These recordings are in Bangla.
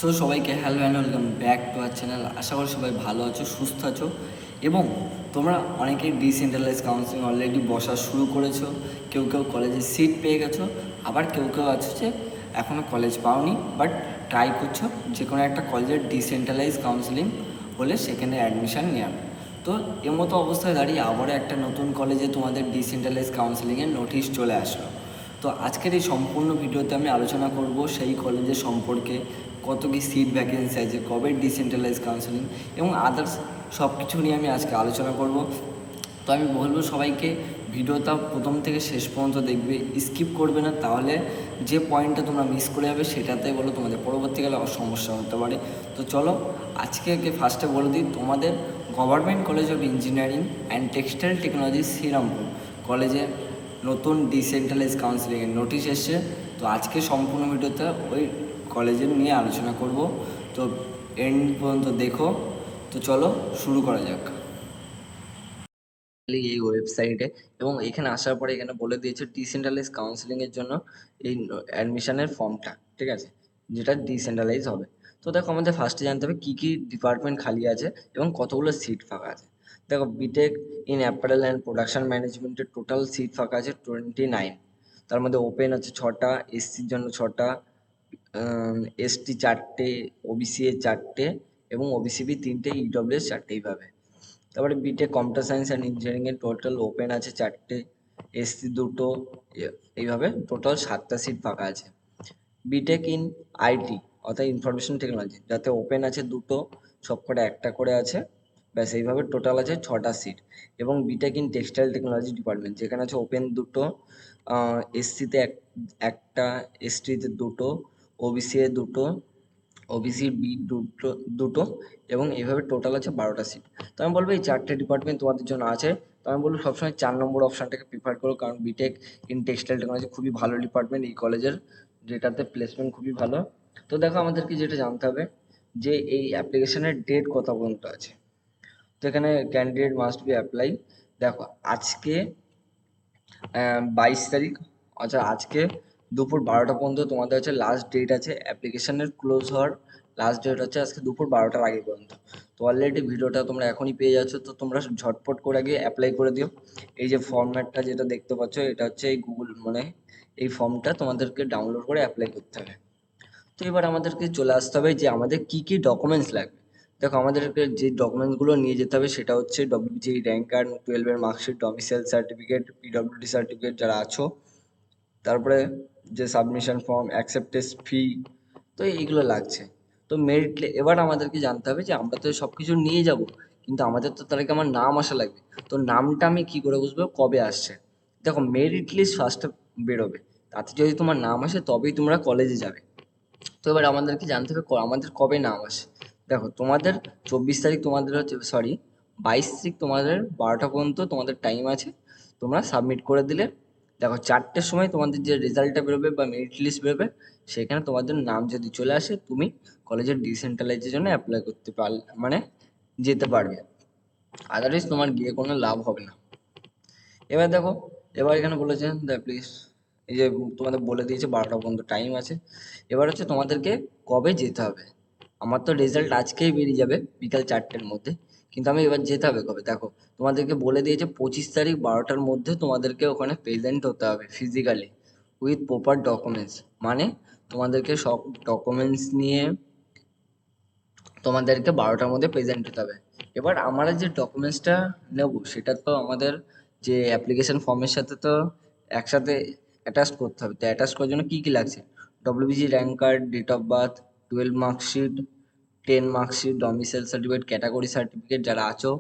সো সবাইকে hello and welcome back to our channel. আশা করি সবাই ভালো আছো, সুস্থ আছো এবং তোমরা অনেকেই ডিসেন্ট্রালাইজ কাউন্সিলিং অলরেডি বসা শুরু করেছো। কেউ কেউ কলেজে সিট পেয়ে গেছো, আবার কেউ কেউ আছে যে এখনও কলেজ পাওনি বাট ট্রাই করছো যে কোনো একটা কলেজের ডিসেন্ট্রালাইজ কাউন্সিলিং হলে সেখানে অ্যাডমিশান নেওয়া। তো এর মতো অবস্থায় দাঁড়িয়ে আবারও একটা নতুন কলেজে তোমাদের ডিসেন্ট্রালাইজ কাউন্সিলিংয়ের নোটিশ চলে আসলো। তো আজকের এই সম্পূর্ণ ভিডিওতে আমি আলোচনা করব সেই কলেজের সম্পর্কে, কত কি সিট ভ্যাকেন্সি আছে, কবে ডিসেন্ট্রালাইজ কাউন্সিলিং এবং আদার্স সব কিছু নিয়ে আমি আজকে আলোচনা করব। তো আমি বলবো সবাইকে ভিডিওটা প্রথম থেকে শেষ পর্যন্ত দেখবে, স্কিপ করবে না, তাহলে যে পয়েন্টটা তোমরা মিস করে যাবে সেটাতে বলো তোমাদের পরবর্তীকালে সমস্যা হতে পারে। তো চলো আজকে ফার্স্টে বলে দিই, তোমাদের government college of engineering and textile technology Serampore কলেজে নতুন ডিসেন্ট্রালাইজ কাউন্সিলিংয়ের নোটিশ এসছে। তো আজকে সম্পূর্ণ ভিডিওতে ওই কলেজের নিয়ে আলোচনা করব, তো এন্ড পর্যন্ত দেখো। তো চলো শুরু করা যাক এই ওয়েবসাইটে। এবং এখানে আসার পরে এখানে বলে দিয়েছে ডিসেন্ট্রালাইজ কাউন্সিলিংয়ের জন্য এই অ্যাডমিশনের ফর্মটা, ঠিক আছে, যেটা ডিসেন্ট্রালাইজ হবে। তো দেখো আমাদের ফার্স্টে জানতে হবে কী কী ডিপার্টমেন্ট খালি আছে এবং কতগুলো সিট ফাঁকা আছে। দেখো BTech in apparel and production ম্যানেজমেন্টের টোটাল সিট ফাঁকা আছে 29। তার মধ্যে ওপেন আছে 6টা, এসসির জন্য 6টা, এসটি 4টে, ওবিসি এর 4টে এবং ওবিসিবি 3টে, ইডব্লিউএস 4টে, এইভাবে। তারপরে B Tech computer science and engineering এর টোটাল ওপেন আছে 4টে, এসসি 2টো, এইভাবে টোটাল 7টা সিট ফাঁকা আছে। বিটেক ইন আইটি অর্থাৎ ইনফরমেশন টেকনোলজি, যাতে ওপেন আছে 2টো, সবকটা একটা করে আছে, ব্যাস এইভাবে টোটাল আছে 6টা সিট। এবং BTech in textile technology department, যেখানে আছে ওপেন 2টো, এসসিতে একটা, এসটিতে 2টো, ওবিসি এ 2টো, ওবিসি বি 2টো এবং এইভাবে টোটাল আছে 12টা সিট। তো আমি বলবো এই 4টে ডিপার্টমেন্ট তোমাদের জন্য আছে। তো আমি বলবো সবসময় 4 নম্বর অপশানটাকে প্রিফার করো, কারণ বিটেক ইন টেক্সটাইল টেকনোলজি খুবই ভালো ডিপার্টমেন্ট এই কলেজের, যেটাতে প্লেসমেন্ট খুবই ভালো। তো দেখো আমাদেরকে যেটা জানতে হবে যে এই অ্যাপ্লিকেশনের ডেট কত পর্যন্ত আছে। তো এখানে ক্যান্ডিডেট মাস্ট বি অ্যাপ্লাই। দেখো আজকে 22 তারিখ, আচ্ছা আজকে দুপুর 12টা পর্যন্ত তোমাদের হচ্ছে লাস্ট ডেট আছে অ্যাপ্লিকেশনের ক্লোজ হওয়ার। লাস্ট ডেট হচ্ছে আজকে দুপুর 12টার আগে পর্যন্ত। তো অলরেডি ভিডিওটা তোমরা এখনই পেয়ে যাচ্ছ, তো তোমরা ঝটপট করে গিয়ে অ্যাপ্লাই করে দিও। এই যে ফর্ম্যাটটা যেটা দেখতে পাচ্ছ, এটা হচ্ছে এই গুগল মানে এই ফর্মটা তোমাদেরকে ডাউনলোড করে অ্যাপ্লাই করতে হবে। তো এবার আমাদেরকে চলে আসতে হবে যে আমাদের কি কি ডকুমেন্টস লাগবে। দেখো আমাদেরকে যে ডকুমেন্টসগুলো নিয়ে যেতে হবে সেটা হচ্ছে ডব্লিউবিসি র্যাঙ্ক কার্ড, 12-এর marksheet, domicile certificate, PWD certificate যারা আছো, তারপরে যে সাবমিশন ফর্ম, অ্যাকসেপ্টেন্স ফি, তো এইগুলো লাগছে। তো মেরিট, এবার আমাদেরকে জানতে হবে যে আমরা তো সব কিছু নিয়ে যাব, কিন্তু আমাদের তো তার আগে আমার নাম আসা লাগবে। তো নামটা আমি কি করে বুঝবো কবে আসছে। দেখো মেরিট লিস্ট ফার্স্টে বেরোবে, তাতে যদি তোমার নাম আসে তবেই তোমরা কলেজে যাবে। তো এবার আমাদেরকে জানতে হবে আমাদের কবে নাম আসে। দেখো তোমাদের 24 তারিখ তোমাদের হচ্ছে, সরি 22 তারিখ তোমাদের 12টা পর্যন্ত তোমাদের টাইম আছে, তোমরা সাবমিট করে দিলে দেখো 4টের সময় তোমাদের যে রেজাল্টটা বেরোবে বা মেরিট লিস্ট বেরোবে, সেখানে তোমাদের নাম যদি চলে আসে তুমি কলেজের ডিসেন্ট্রালাইজের জন্য অ্যাপ্লাই করতে মানে যেতে পারবে। আদারওয়াইজ তোমার গিয়ে কোনো লাভ হবে না। এবার দেখো, এবার এখানে বলেছেন প্লিজ, এই যে তোমাদের বলে দিয়েছে 12টা পর্যন্ত টাইম আছে। এবার হচ্ছে তোমাদেরকে কবে যেতে হবে। আমার তো রেজাল্ট আজকেই বেরিয়ে যাবে বিকাল 4টের মধ্যে, কিন্তু আমি এবার যেতে হবে কবে। দেখো তোমাদেরকে বলে দিয়েছে 25 তারিখ 12টার মধ্যে তোমাদেরকে ওখানে প্রেজেন্ট হতে হবে ফিজিক্যালি উইথ প্রপার ডকুমেন্টস। মানে তোমাদেরকে সব ডকুমেন্টস নিয়ে তোমাদেরকে 12টার মধ্যে প্রেজেন্ট হতে হবে। এবার আমরা যে ডকুমেন্টসটা নেব সেটা তো আমাদের যে অ্যাপ্লিকেশন ফর্মের সাথে তো একসাথে অ্যাটাচ করতে হবে। তো অ্যাটাচ করার জন্য কী কী লাগছে, WBC rank card, date of birth, 12 marksheet, 10 marksheet, domicile certificate, category certificate যারা আছো,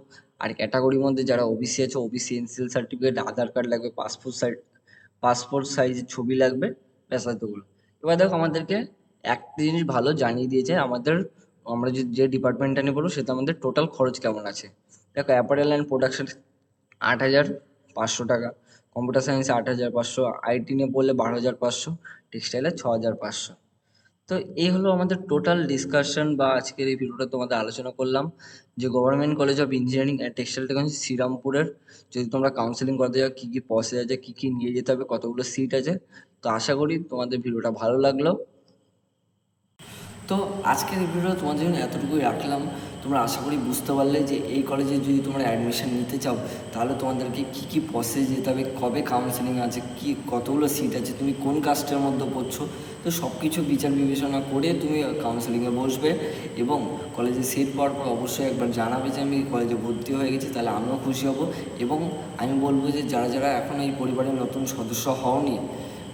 আর ক্যাটাগরির মধ্যে যারা ওবিসি আছো OBC NCL certificate, Aadhaar card লাগবে, পাসপোর্ট সাইজের ছবি লাগবে, ব্যাস এতগুলো। এবার দেখো আমাদেরকে একটা জিনিস ভালো জানিয়ে দিয়েছে আমাদের, আমরা যে ডিপার্টমেন্টটা নিয়ে বলবো সেটা আমাদের টোটাল খরচ কেমন আছে। দেখো অ্যাপারেল অ্যান্ড প্রোডাকশন 8,500 টাকা, কম্পিউটার সায়েন্সে 8,500, আইটি নিয়ে পড়লে 12,500, টেক্সটাইলে 6,500। তো এই হলো আমাদের টোটাল ডিসকাশন বা আজকের এই ভিডিওটা তোমাদের আলোচনা করলাম যে government college of engineering and textile technology শ্রীরামপুরের যদি তোমরা কাউন্সিলিং করতে যাও কী কী প্রসেস আছে, কী কী নিয়ে যেতে হবে, কতগুলো সিট আছে। তো আশা করি তোমাদের ভিডিওটা ভালো লাগলো। তো আজকের এই ভিডিও তোমাদের জন্য এতটুকুই রাখলাম। তোমরা আশা করি বুঝতে পারলে যে এই কলেজে যদি তোমরা অ্যাডমিশন নিতে চাও তাহলে তোমাদেরকে কী কী প্রসেস যেতে হবে, কবে কাউন্সেলিং আছে, কি কতগুলো সিট আছে, তুমি কোন কাস্টের মধ্যে পড়ছো। তো সব কিছু বিচার বিবেচনা করে তুমি কাউন্সেলিংয়ে বসবে এবং কলেজে সিট পাওয়ার পর অবশ্যই একবার জানাবে যে আমি কলেজে ভর্তি হয়ে গেছি, তাহলে আমিও খুশি হব। এবং আমি বলবো যে যারা যারা এখন এই পরিবারের নতুন সদস্য হওনি,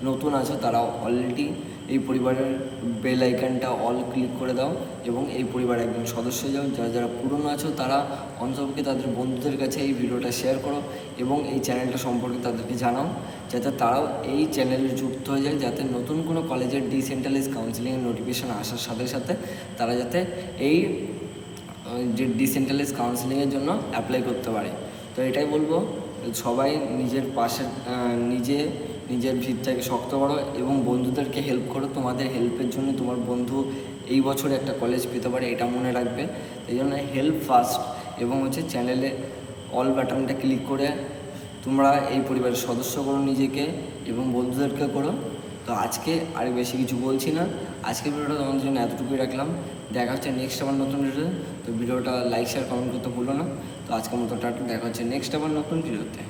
নতুন আছো, তারা অলরেডি এই পরিবারের বেল আইকনটা অল ক্লিক করে দাও এবং এই পরিবারের একজন সদস্য হয়ে যাও। যারা যারা পুরনো আছো তারা অন্ততপক্ষে তাদের বন্ধুদের কাছে এই ভিডিওটা শেয়ার করো এবং এই চ্যানেলটা সম্পর্কে তাদেরকে জানাও, যাতে তারাও এই চ্যানেলে যুক্ত হয়ে যায়, যাতে নতুন কোনো কলেজের ডিসেন্ট্রালাইজ কাউন্সিলিংয়ের নোটিফিকেশান আসার সাথে সাথে তারা যাতে এই যে ডিসেন্ট্রালাইজ কাউন্সিলিংয়ের জন্য অ্যাপ্লাই করতে পারে। তো এটাই বলবো, সবাই নিজের পাশে নিজের ভিতটাকে শক্ত করো এবং বন্ধুদেরকে হেল্প করো। তোমাদের হেল্পের জন্য তোমার বন্ধু এই বছরে একটা কলেজ পেতে পারে, এটা মনে রাখবে। এই জন্য হেল্প ফার্স্ট এবং চ্যানেলে অল বাটনটা ক্লিক করে তোমরা এই পরিবারের সদস্য করো নিজেকে এবং বন্ধুদেরকে করো। তো আজকে আর বেশি কিছু বলছি না, আজকের ভিডিওটা তোমাদের জন্য এতটুকুই রাখলাম। দেখা হচ্ছে নেক্সট আবার নতুন ভিডিওতে। তো ভিডিওটা লাইক শেয়ার কমেন্ট করতে ভুলো না। তো আজকের মতো টাটা, দেখা হচ্ছে নেক্সট আবার নতুন ভিডিওতে।